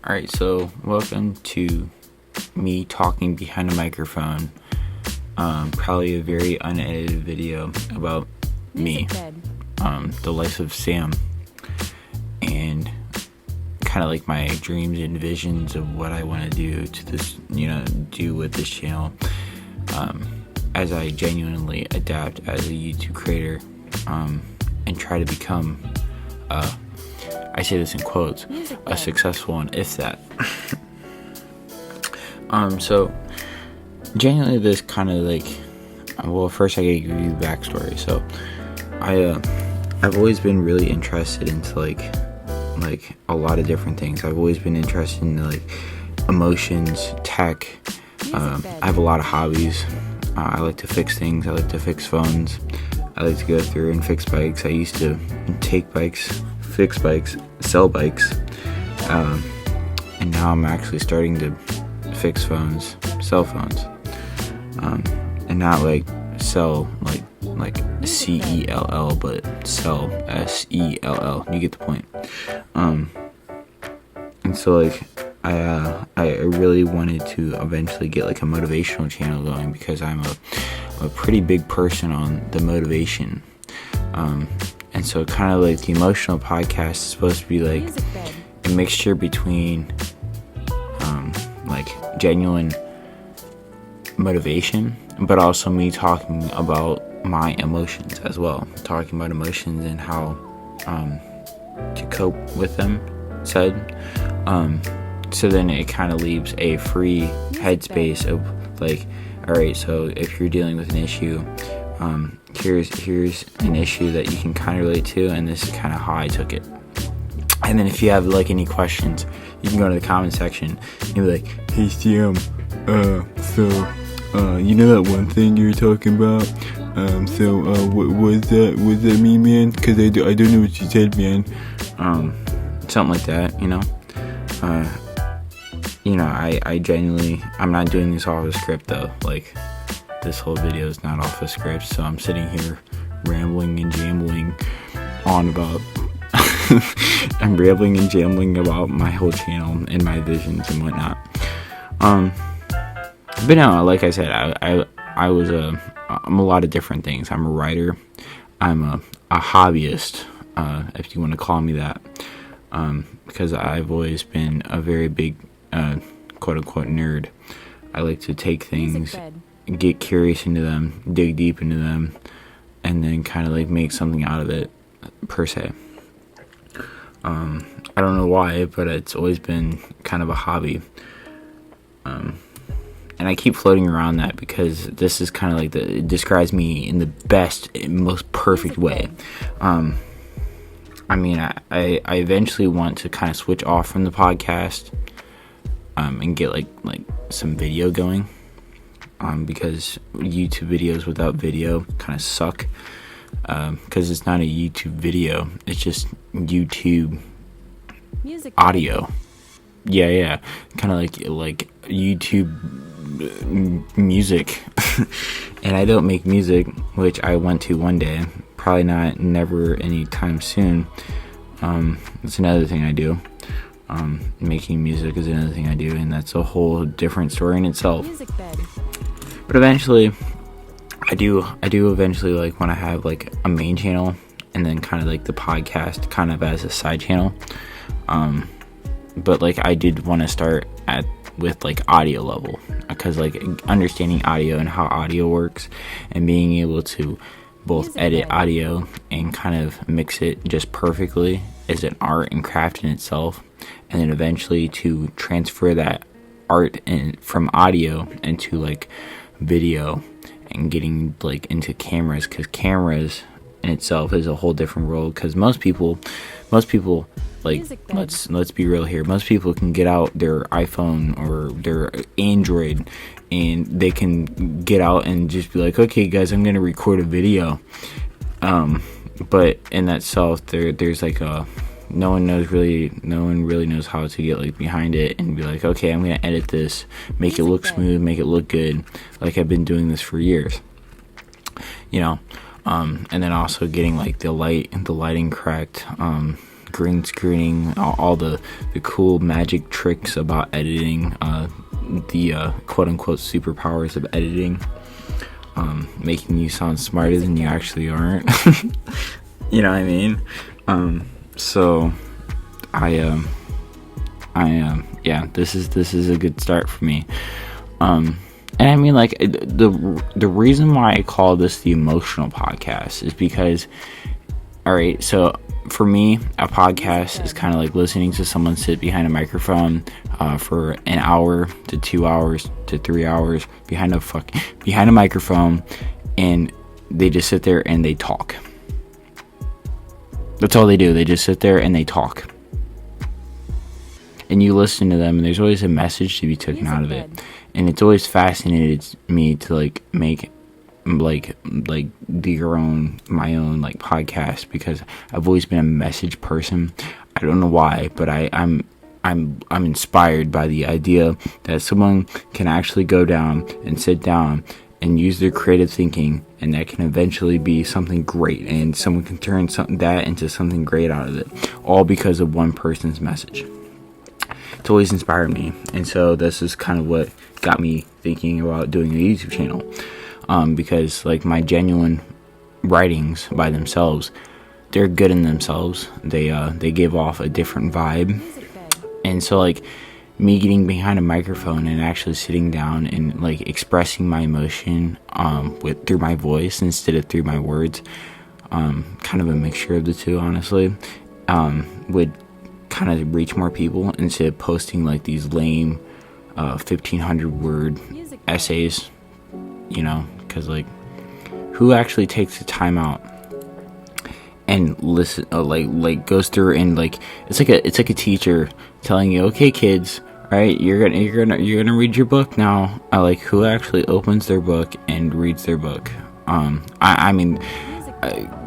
Alright, so welcome to me talking behind a microphone. Probably a very unedited video about me, the life of Sam, and kind of like my dreams and visions of what I want to do to this, do with this channel, as I genuinely adapt as a YouTube creator, and try to become, I say this in quotes, a successful one, if that. So genuinely this kind of like, first I gotta give you the backstory. So I've always been really interested into like a lot of different things. I've always been interested in like emotions, tech. I have a lot of hobbies. I like to fix things. I like to fix phones. I like to go through and fix bikes. I used to take bikes, fix bikes, sell bikes, and now I'm actually starting to fix phones, sell phones, and not like sell like CELL, but sell SELL. You get the point. And so like I really wanted to eventually get like a motivational channel going, because I'm a pretty big person on the motivation. And so kind of like the emotional podcast is supposed to be like a mixture between like genuine motivation, but also me talking about my emotions as well, talking about emotions and how to cope with them, so then it kind of leaves a free headspace of like, alright, so if you're dealing with an issue, here's an issue that you can kind of relate to, and this is kind of how I took it. And then if you have like any questions, you can go to the comment section and be like, hey Sam, you know that one thing you were talking about? What was that mean, man? Because I don't know what you said, man. Something like that, I genuinely, I'm not doing this off a script though. Like, this whole video is not off a script, so I'm sitting here rambling and jambling on about I'm rambling and jambling about my whole channel and my visions and whatnot. But no, like I said, I'm a lot of different things. I'm a writer. I'm a hobbyist, if you want to call me that, because I've always been a very big quote unquote nerd. I like to take things, get curious into them, dig deep into them, and then kind of like make something out of it, per se. I don't know why, but it's always been kind of a hobby. And I keep floating around that because this is kind of like it describes me in the best, most perfect way. I eventually want to kind of switch off from the podcast, and get like some video going, because YouTube videos without video kind of suck, because it's not a YouTube video, it's just YouTube music audio. Yeah, kind of like YouTube music. And I don't make music, which I want to one day. Probably never anytime soon. It's another thing I do. Making music is another thing I do, and that's a whole different story in itself. But eventually, I do eventually like want to have like a main channel, and then kind of like the podcast kind of as a side channel. But like I did want to start with like audio level, because like understanding audio and how audio works, and being able to both edit audio and kind of mix it just perfectly is an art and craft in itself. And then eventually to transfer that art from audio into like video, and getting like into cameras, because cameras in itself is a whole different world. Because most people like, let's be real here, most people can get out their iPhone or their Android, and they can get out and just be like, okay guys, I'm gonna record a video, but in that self there's like no one really knows how to get like behind it and be like, okay, I'm gonna edit this, make it look smooth, make it look good, like I've been doing this for years, and then also getting like the lighting correct, green screening, all the cool magic tricks about editing, the quote-unquote superpowers of editing, making you sound smarter than you actually aren't. You know what I mean? So yeah, this is a good start for me. And I mean, like, the reason why I call this the emotional podcast is because, all right, so for me, a podcast is kind of like listening to someone sit behind a microphone for an hour to 2 hours to 3 hours behind a microphone, and they just sit there and they talk. That's all they do. They just sit there and they talk. And you listen to them, and there's always a message to be taken out of it. And it's always fascinated me to like make my own like podcast, because I've always been a message person. I don't know why, but I'm inspired by the idea that someone can actually go down and sit down and use their creative thinking, and that can eventually be something great, and someone can turn that into something great out of it, all because of one person's message. It's always inspired me, and so this is kind of what got me thinking about doing a YouTube channel, because like my genuine writings by themselves, they're good in themselves. They give off a different vibe, and so like me getting behind a microphone and actually sitting down and like expressing my emotion through my voice instead of through my words, kind of a mixture of the two, honestly, would kind of reach more people instead of posting like these lame 1,500 word essays, you know, because like who actually takes the time out and listen, like goes through and like it's like a teacher telling you, okay kids, right, you're gonna read your book now. Like who actually opens their book and reads their book? I mean,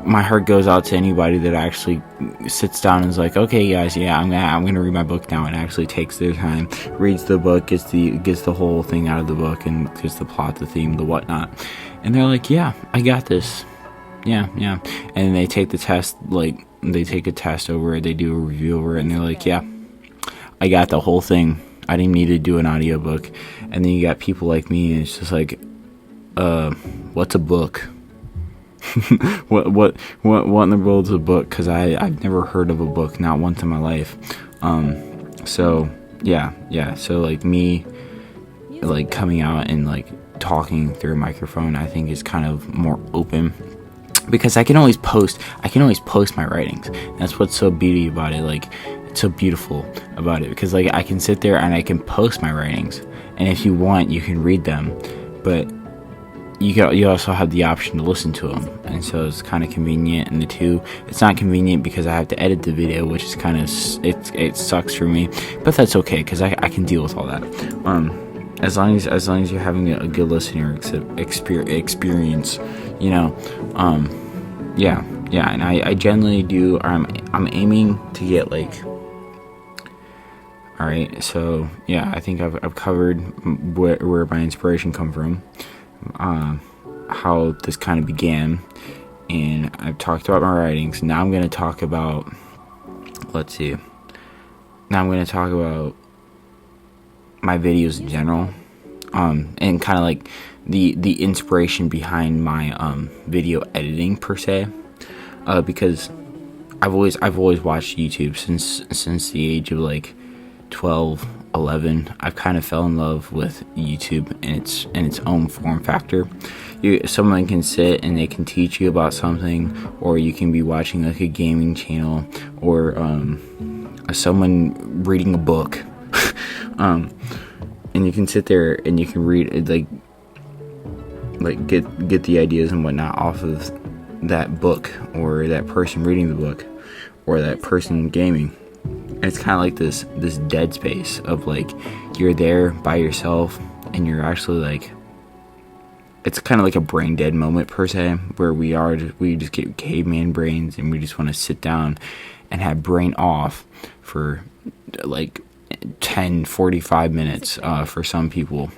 my heart goes out to anybody that actually sits down and is like, okay guys, yeah, I'm gonna read my book now, and actually takes their time, reads the book, gets the whole thing out of the book, and gets the plot, the theme, the whatnot, and they're like, yeah, I got this, yeah, and they take the test, like they take a test over it, they do a review over it, and they're like, yeah, I got the whole thing, I didn't need to do an audiobook. And then you got people like me, and it's just like, what's a book? what in the world is a book? Because I've never heard of a book, not once in my life. So yeah, so like me like coming out and like talking through a microphone, I think is kind of more open, because I can always post my writings. That's what's so beauty about it, like it's so beautiful about it, because like I can sit there and I can post my writings, and if you want you can read them, but you also have the option to listen to them, and so it's kind of convenient. And the two, it's not convenient because I have to edit the video, which is kind of it sucks for me, but that's okay because I can deal with all that. As long as you're having a good listener experience, you know, yeah, and I generally do. I'm aiming to get like. All right, so yeah, I think I've covered where my inspiration come from. How this kind of began, and I've talked about my writings. Now I'm going to talk about my videos in general, and kind of like the inspiration behind my video editing per se, because I've always watched YouTube since the age of like 12, 11. I've kind of fell in love with YouTube in its own form factor. Someone can sit and they can teach you about something, or you can be watching like a gaming channel, or someone reading a book, and you can sit there and you can read like get the ideas and whatnot off of that book, or that person reading the book, or that person gaming. It's kind of like this dead space of like you're there by yourself, and you're actually like, it's kind of like a brain dead moment per se, where we just get caveman brains, and we just want to sit down and have brain off for like 10-45 minutes for some people,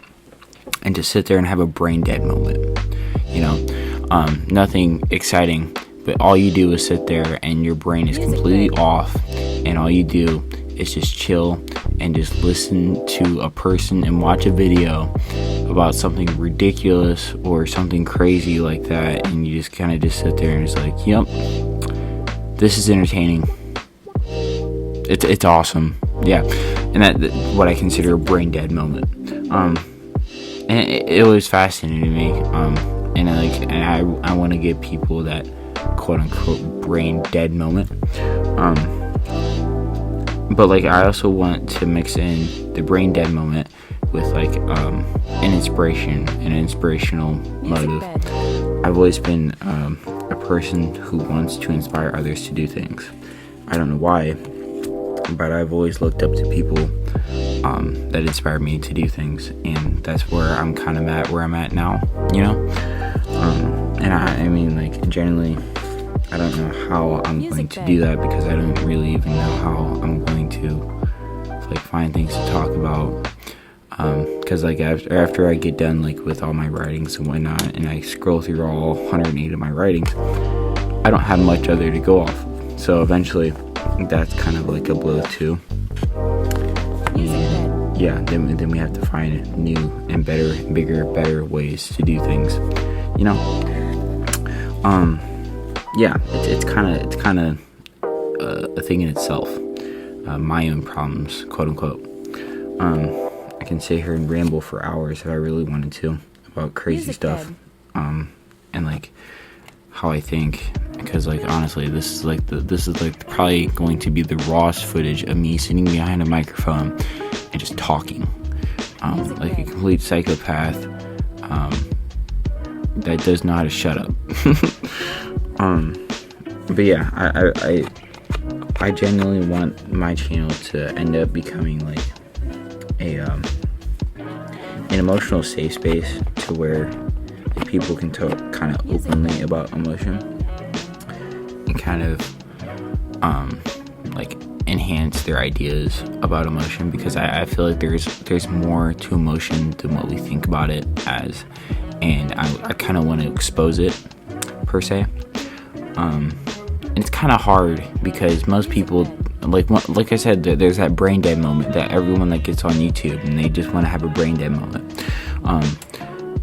and just sit there and have a brain dead moment, you know. Nothing exciting but all you do is sit there and your brain is completely off, and all you do is just chill and just listen to a person and watch a video about something ridiculous or something crazy like that, and you just kind of just sit there and it's like, yep, this is entertaining. It's awesome. Yeah. And that what I consider a brain dead moment. And it was fascinating to me. And I want to give people that quote unquote brain dead moment. But like I also want to mix in the brain dead moment with like an inspirational motive. I've always been a person who wants to inspire others to do things. I don't know why, but I've always looked up to people that inspire me to do things, and that's where I'm kind of at where I'm at now, you know. And I mean, like, generally, I don't know how I'm going to do that, because I don't really even know how I'm going to like find things to talk about. Because like after I get done like with all my writings and whatnot, and I scroll through all 108 of my writings, I don't have much other to go off of. So eventually, that's kind of like a blow too. And yeah, then we have to find new and better, bigger, better ways to do things, you know. Yeah, it's kind of a thing in itself. My own problems, quote unquote. I can sit here and ramble for hours if I really wanted to about crazy stuff, and like how I think, because like honestly, this is like probably going to be the rawest footage of me sitting behind a microphone and just talking, like a complete psychopath that does not know how to shut up. But yeah, I genuinely want my channel to end up becoming like an emotional safe space to where people can talk kind of openly about emotion and kind of like enhance their ideas about emotion, because I feel like there's more to emotion than what we think about it as, and I kind of want to expose it per se. And it's kind of hard because most people, like I said, there's that brain dead moment that everyone that gets on YouTube, and they just want to have a brain dead moment.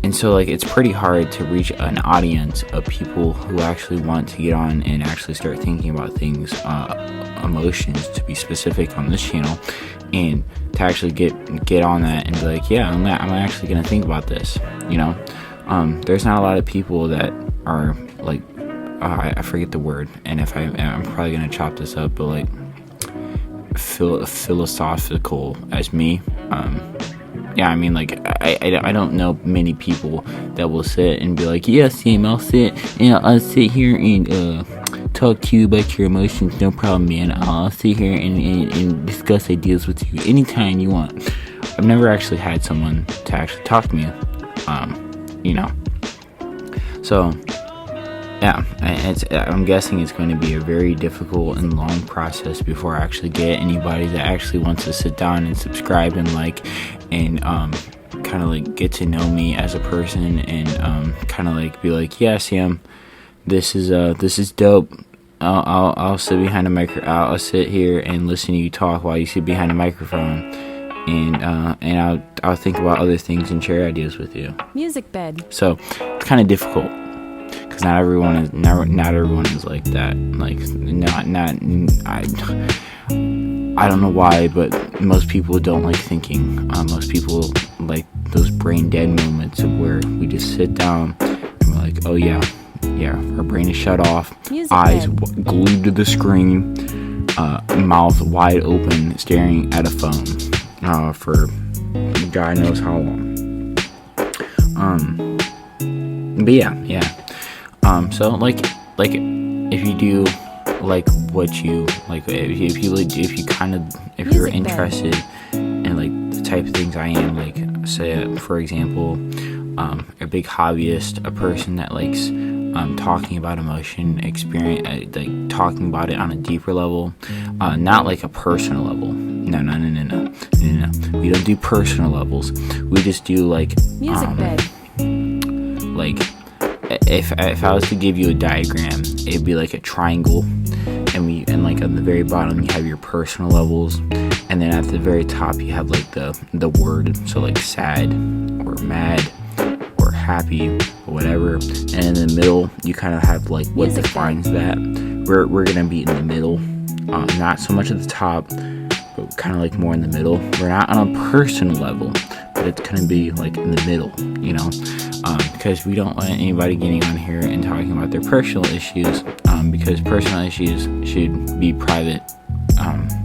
And so like it's pretty hard to reach an audience of people who actually want to get on and actually start thinking about things, emotions to be specific on this channel, and to actually get on that and be like, yeah, I'm actually gonna think about this, you know. There's not a lot of people that are like, I forget the word, and if I'm probably gonna chop this up, but like philosophical as me. Yeah, I mean, like, I don't know many people that will sit and be like, yeah, Sam, I'll sit here and talk to you about your emotions, no problem, man. I'll sit here and discuss ideas with you anytime you want. I've never actually had someone to actually talk to me, you know. So, yeah, I'm guessing it's going to be a very difficult and long process before I actually get anybody that actually wants to sit down and subscribe and like, and kind of like get to know me as a person, and kind of like be like, yeah, Sam, this is dope. I'll sit behind a I'll sit here and listen to you talk while you sit behind a microphone, and I'll think about other things and share ideas with you. Music bed. So it's kind of difficult, because not everyone is like that. Like I don't know why, but most people don't like thinking. Most people like those brain dead moments of where we just sit down and we're like, oh yeah, our brain is shut off, eyes glued to the screen, mouth wide open, staring at a phone for God knows how long. But yeah. So like if you do like what you like, if you're interested in like the type of things I am, like say for example, a big hobbyist, a person that likes talking about emotion, experience, like talking about it on a deeper level, not like a personal level. No. We don't do personal levels. We just do like music bed. Like if I was to give you a diagram it'd be like a triangle, and like on the very bottom you have your personal levels, and then at the very top you have like the word, so like sad or mad or happy or whatever, and in the middle you kind of have like what defines that. We're gonna be in the middle, not so much at the top, but kind of like more in the middle. We're not on a personal level, but it's gonna be like in the middle, because we don't want anybody getting on here and talking about their personal issues, because personal issues should be private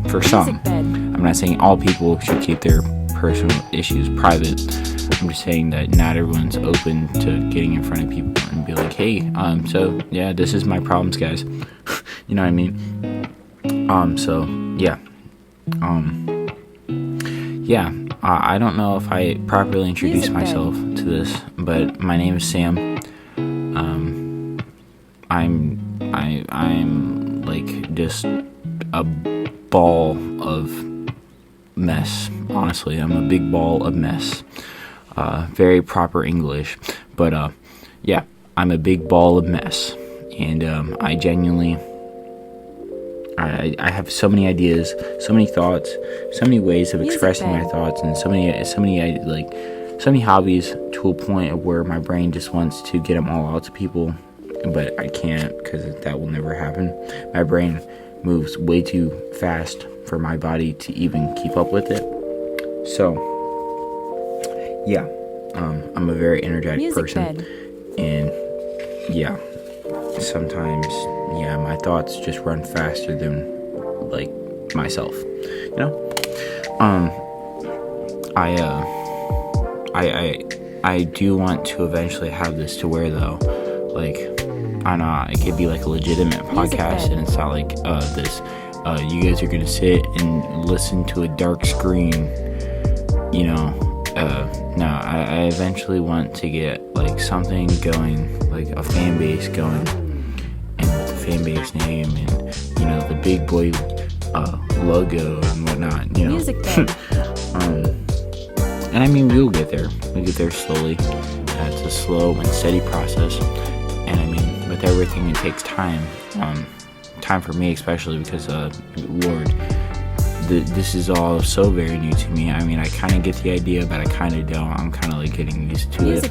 for some. I'm not saying all people should keep their personal issues private. I'm just saying that not everyone's open to getting in front of people and be like, hey, so yeah, this is my problems, guys. You know what I mean? So yeah. I don't know if I properly introduced myself to this, but my name is Sam. I'm like just a ball of mess. Honestly, I'm a big ball of mess. Very proper English, but yeah, I'm a big ball of mess, and I genuinely. I have so many ideas, so many thoughts, so many ways of expressing my thoughts, and so many hobbies, to a point of where my brain just wants to get them all out to people, but I can't, because that will never happen. My brain moves way too fast for my body to even keep up with it. So yeah, I'm a very energetic person, and yeah, sometimes my thoughts just run faster than like myself, I do want to eventually have this to where, though, like, it could be like a legitimate podcast, and it's not like this you guys are gonna sit and listen to a dark screen, no, I eventually want to get like something going, like a fan base going, and with the fan base name, and the big boy logo and whatnot, and I mean, we'll get there slowly. It's a slow and steady process, and I mean, with everything it takes time for me especially, because Lord, this is all so very new to me. I mean, I kind of get the idea, but I kind of don't. I'm kind of like getting used to it,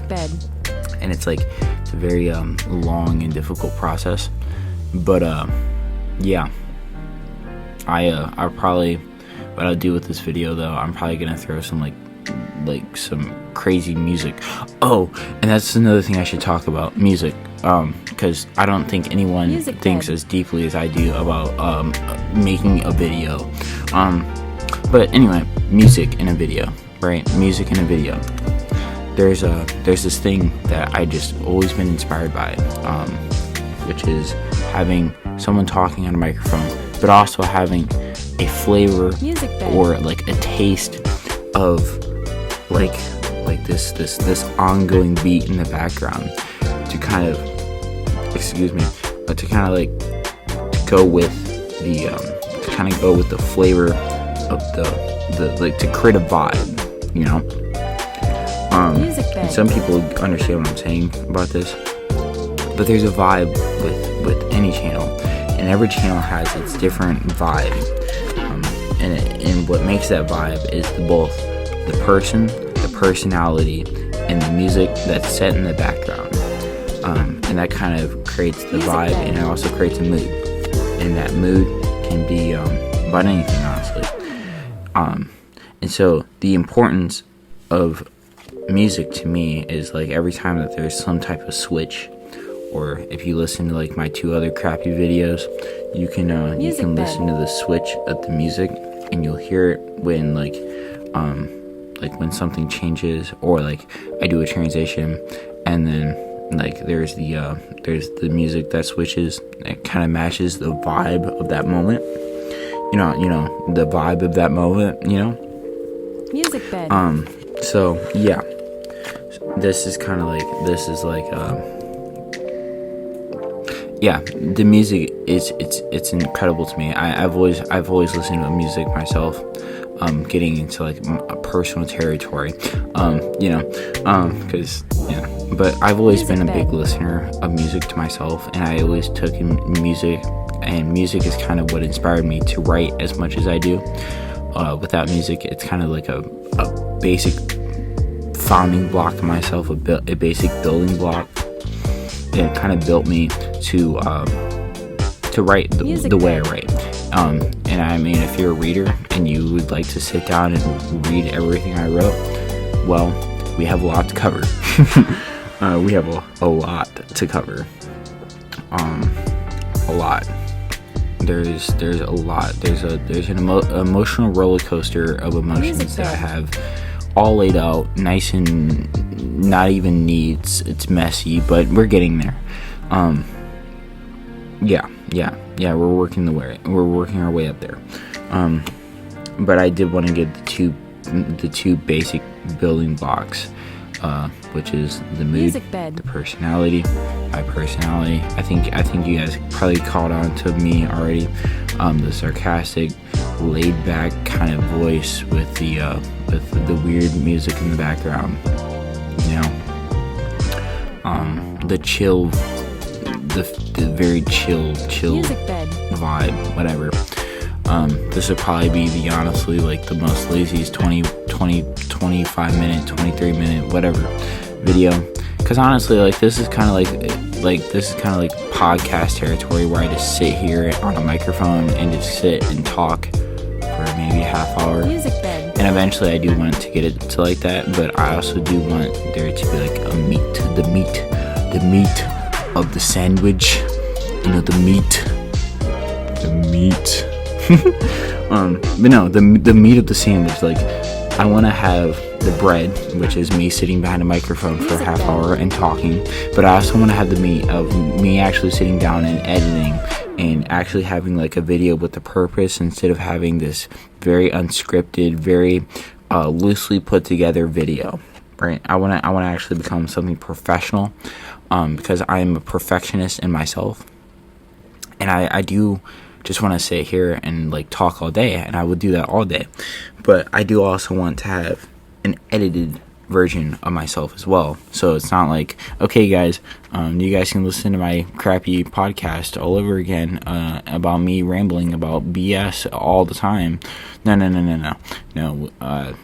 and it's like it's a very long and difficult process, but yeah, I'll probably, what I'll do with this video, though, I'm probably gonna throw some like some crazy music. Oh, and that's another thing I should talk about, music, because I don't think anyone thinks as deeply as I do about making a video, but anyway, music in a video, right? Music in a video. There's this thing that I just always been inspired by, which is having someone talking on a microphone, but also having a flavor or like a taste of like this ongoing beat in the background to kind of, to go with the flavor of the like, to create a vibe, and some people understand what I'm saying about this, but there's a vibe with any channel, and every channel has its different vibe, and what makes that vibe is both the person, the personality, and the music that's set in the background, and that kind of creates the vibe, and it also creates a mood, and that mood can be about anything, honestly, and so the importance of music to me is like every time that there's some type of switch, or if you listen to like my 2 other crappy videos, you can listen to the switch of the music, and you'll hear it when like when something changes, or like I do a transition, and then like there's the music that switches, it kind of matches the vibe of that moment, the vibe of that moment, music bed. So yeah, this is yeah, the music it's incredible to me. I've always listened to music myself, getting into like a personal territory, because But I've always been a big listener of music to myself, and I always took in music, and music is kind of what inspired me to write as much as I do. Without music, it's kind of like a basic founding block to myself, a basic building block. And it kind of built me to write the way I write. And I mean, if you're a reader and you would like to sit down and read everything I wrote, well, we have a lot to cover. We have a lot to cover. A lot. There's a lot. There's an emotional roller coaster of emotions that I have all laid out, nice and not even needs. It's messy, but we're getting there. We're working our way up there. But I did want to get the two basic building blocks, which is the mood, the personality. My personality. I think you guys probably caught on to me already. The sarcastic, laid back kind of voice with the weird music in the background. You know, the chill, the very chill vibe, whatever. This would probably be honestly like the most laziest 25 minute, 23 minute, whatever video. Because honestly, like this is kind of like podcast territory where I just sit here on a microphone and just sit and talk for maybe a half hour. And eventually I do want to get it to like that, but I also do want there to be like the meat of the sandwich. You know, the meat. But no, the meat of the sandwich. Like, I want to have the bread, which is me sitting behind a microphone for a half hour and talking, but I also want to have the meat of me actually sitting down and editing and actually having like a video with a purpose instead of having this very unscripted, very loosely put together video. Right? I want to actually become something professional, because I am a perfectionist in myself, and I do just want to sit here and like talk all day, and I would do that all day. But I do also want to have an edited version of myself as well. So it's not like, okay guys, you guys can listen to my crappy podcast all over again about me rambling about BS all the time. No. I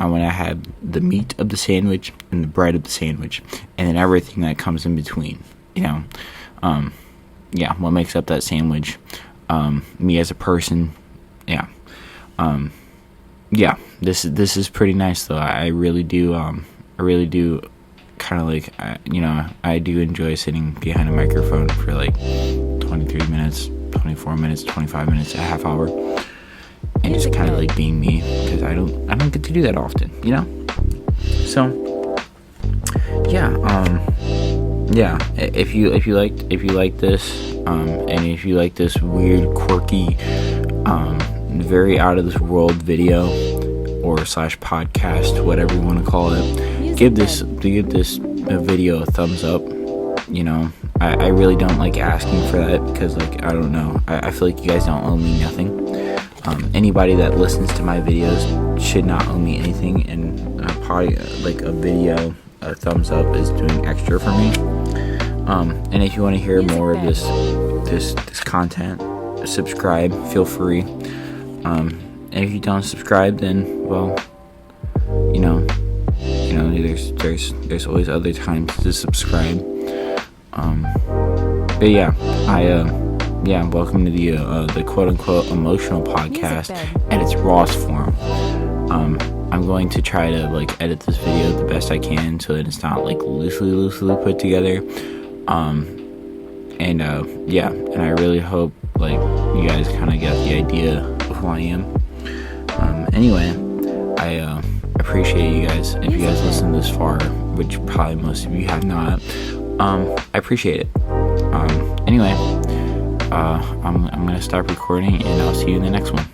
want to have the meat of the sandwich and the bread of the sandwich, and then everything that comes in between. You know, what makes up that sandwich? Me as a person. This is pretty nice though. I really do kind of like, I do enjoy sitting behind a microphone for like 23 minutes, 24 minutes, 25 minutes, a half hour, and just kind of like being me, because I don't get to do that often, you know. So if you like this, and if you like this weird, quirky, very out of this world video or / podcast, whatever you want to call it, give this video a thumbs up. You know, I really don't like asking for that, because like, I don't know, I feel like you guys don't owe me nothing. Anybody that listens to my videos should not owe me anything, and probably like a video, a thumbs up is doing extra for me. And if you want to hear more of this content, subscribe, feel free. And if you don't subscribe, then, well, you know, there's always other times to subscribe. But welcome to the quote unquote emotional podcast at its rawest form. I'm going to try to like edit this video the best I can so that it's not like loosely put together. And I really hope like you guys kind of get the idea of who I am. Anyway, I appreciate you guys. If you guys listen this far, which probably most of you have not, I appreciate it. Anyway, I'm gonna stop recording, and I'll see you in the next one.